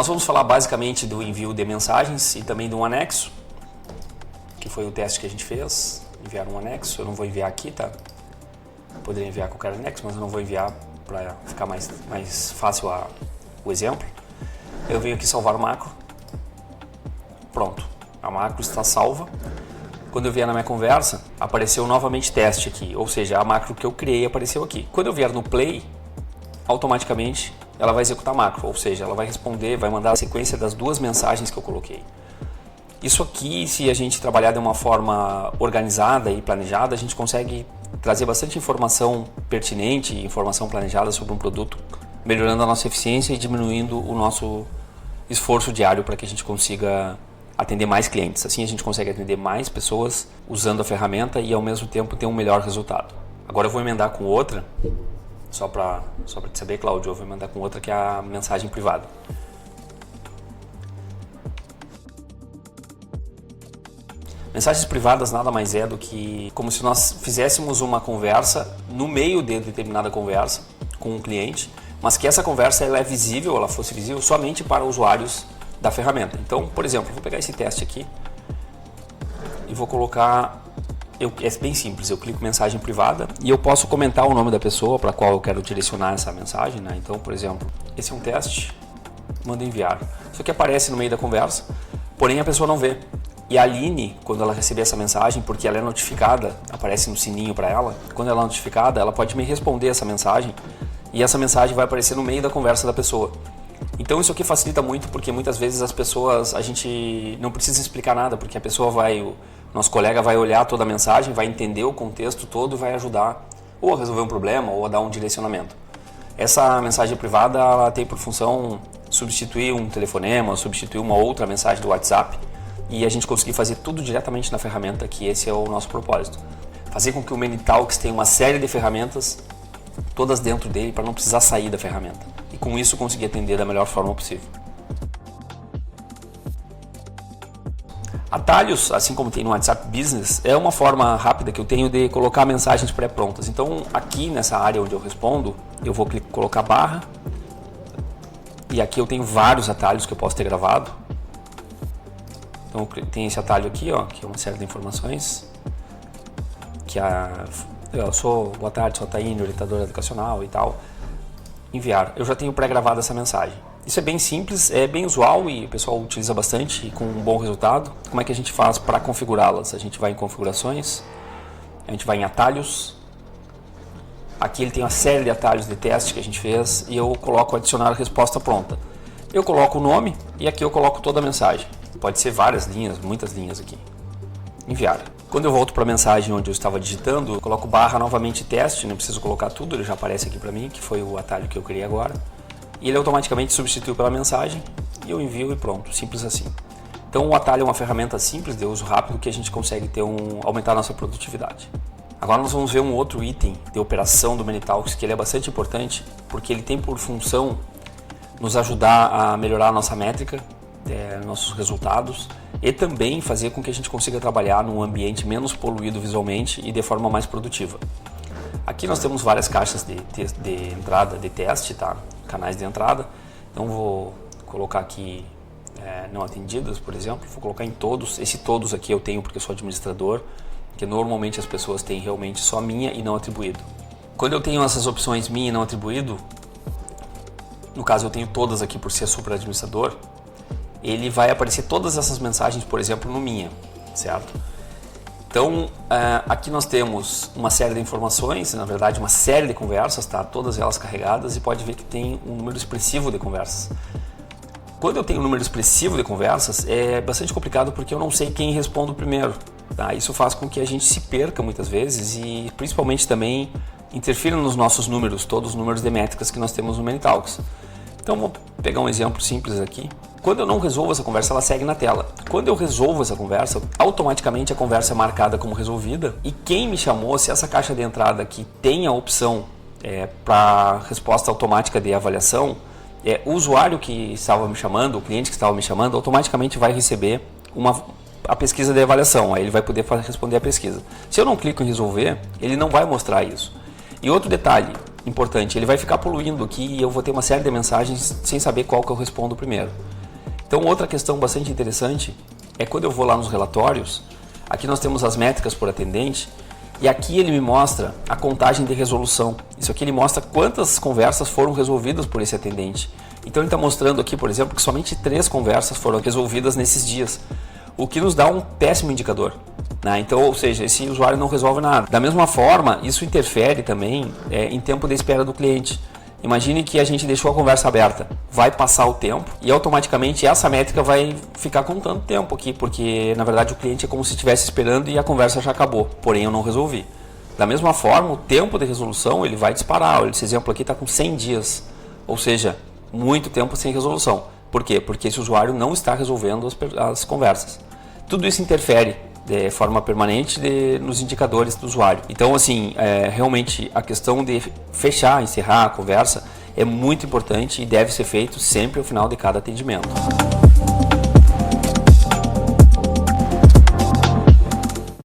Nós vamos falar basicamente do envio de mensagens e também de um anexo, que foi o teste que a gente fez, enviar um anexo. Eu não vou enviar aqui, tá? Poderia enviar qualquer anexo, mas eu não vou enviar para ficar mais fácil o exemplo. Eu venho aqui salvar o macro. Pronto, a macro está salva. Quando eu vier na minha conversa, apareceu novamente teste aqui, ou seja, a macro que eu criei apareceu aqui. Quando eu vier no play, automaticamente ela vai executar a macro, ou seja, ela vai responder, vai mandar a sequência das duas mensagens que eu coloquei. Isso aqui, se a gente trabalhar de uma forma organizada e planejada, a gente consegue trazer bastante informação pertinente, informação planejada sobre um produto, melhorando a nossa eficiência e diminuindo o nosso esforço diário para que a gente consiga atender mais clientes. Assim a gente consegue atender mais pessoas usando a ferramenta e ao mesmo tempo ter um melhor resultado. Agora eu vou emendar com outra, só para te saber, Cláudio, eu vou emendar com outra que é a mensagem privada. Mensagens privadas nada mais é do que como se nós fizéssemos uma conversa no meio de determinada conversa com um cliente, mas que essa conversa ela é visível, ela fosse visível somente para usuários da ferramenta. Então, por exemplo, eu vou pegar esse teste aqui e vou colocar, é bem simples, eu clico mensagem privada e eu posso comentar o nome da pessoa para a qual eu quero direcionar essa mensagem, né? Então, por exemplo, esse é um teste, manda enviar. Isso aqui aparece no meio da conversa, porém a pessoa não vê. E a Aline, quando ela receber essa mensagem, porque ela é notificada, aparece no sininho para ela, quando ela é notificada, ela pode me responder essa mensagem e essa mensagem vai aparecer no meio da conversa da pessoa. Então isso aqui facilita muito, porque muitas vezes as pessoas, a gente não precisa explicar nada, porque a pessoa o nosso colega vai olhar toda a mensagem, vai entender o contexto todo e vai ajudar ou a resolver um problema ou a dar um direcionamento. Essa mensagem privada ela tem por função substituir um telefonema, substituir uma outra mensagem do WhatsApp e a gente conseguir fazer tudo diretamente na ferramenta, que esse é o nosso propósito. Fazer com que o Manytalks tenha uma série de ferramentas, todas dentro dele, para não precisar sair da ferramenta. E com isso conseguir atender da melhor forma possível. Atalhos, assim como tem no WhatsApp Business, é uma forma rápida que eu tenho de colocar mensagens pré-prontas. Então aqui nessa área onde eu respondo, eu vou colocar barra. E aqui eu tenho vários atalhos que eu posso ter gravado. Então tem esse atalho aqui, ó, que é uma série de informações. Eu sou, boa tarde, sou a Taine, orientadora educacional e tal. Enviar. Eu já tenho pré-gravado essa mensagem. Isso é bem simples, é bem usual e o pessoal utiliza bastante e com um bom resultado. Como é que a gente faz para configurá-las? A gente vai em configurações, a gente vai em atalhos. Aqui ele tem uma série de atalhos de teste que a gente fez e eu coloco adicionar a resposta pronta. Eu coloco o nome e aqui eu coloco toda a mensagem. Pode ser várias linhas, muitas linhas aqui. Enviar. Quando eu volto para a mensagem onde eu estava digitando, eu coloco barra novamente teste, não preciso colocar tudo, ele já aparece aqui para mim, que foi o atalho que eu criei agora. E ele automaticamente substitui pela mensagem e eu envio e pronto, simples assim. Então o atalho é uma ferramenta simples, de uso rápido, que a gente consegue aumentar a nossa produtividade. Agora nós vamos ver um outro item de operação do Manytalks, que ele é bastante importante, porque ele tem por função nos ajudar a melhorar a nossa métrica, nossos resultados e também fazer com que a gente consiga trabalhar num ambiente menos poluído visualmente e de forma mais produtiva. Aqui nós temos várias caixas de entrada, de teste, tá? Canais de entrada. Então vou colocar aqui não atendidas, por exemplo, vou colocar em todos. Esse todos aqui eu tenho porque eu sou administrador, que normalmente as pessoas têm realmente só minha e não atribuído. Quando eu tenho essas opções minha e não atribuído, no caso eu tenho todas aqui por ser super administrador, ele vai aparecer todas essas mensagens, por exemplo, no minha, certo? Então, aqui nós temos uma série de informações, na verdade uma série de conversas, tá? Todas elas carregadas e pode ver que tem um número expressivo de conversas. Quando eu tenho um número expressivo de conversas, é bastante complicado porque eu não sei quem responde primeiro, tá? Isso faz com que a gente se perca muitas vezes e principalmente também interfira nos nossos números, todos os números de métricas que nós temos no Manytalks. Então, vou pegar um exemplo simples aqui. Quando eu não resolvo essa conversa, ela segue na tela. Quando eu resolvo essa conversa, automaticamente a conversa é marcada como resolvida. E quem me chamou, se essa caixa de entrada aqui tem a opção para resposta automática de avaliação, o usuário que estava me chamando, o cliente que estava me chamando, automaticamente vai receber a pesquisa de avaliação. Aí ele vai poder responder a pesquisa. Se eu não clico em resolver, ele não vai mostrar isso. E outro detalhe, importante. Ele vai ficar poluindo aqui e eu vou ter uma série de mensagens sem saber qual que eu respondo primeiro. Então, outra questão bastante interessante é quando eu vou lá nos relatórios, aqui nós temos as métricas por atendente, e aqui ele me mostra a contagem de resolução. Isso aqui ele mostra quantas conversas foram resolvidas por esse atendente. Então ele está mostrando aqui, por exemplo, que somente 3 conversas foram resolvidas nesses dias, o que nos dá um péssimo indicador. Então, ou seja, esse usuário não resolve nada. Da mesma forma, isso interfere também em tempo de espera do cliente. Imagine que a gente deixou a conversa aberta, vai passar o tempo e automaticamente essa métrica vai ficar contando tempo aqui, porque na verdade o cliente é como se estivesse esperando e a conversa já acabou, porém eu não resolvi. Da mesma forma, o tempo de resolução ele vai disparar. Esse exemplo aqui está com 100 dias, ou seja, muito tempo sem resolução. Por quê? Porque esse usuário não está resolvendo as conversas. Tudo isso interfere de forma permanente nos indicadores do usuário. Então, assim, realmente a questão de fechar, encerrar a conversa é muito importante e deve ser feito sempre ao final de cada atendimento.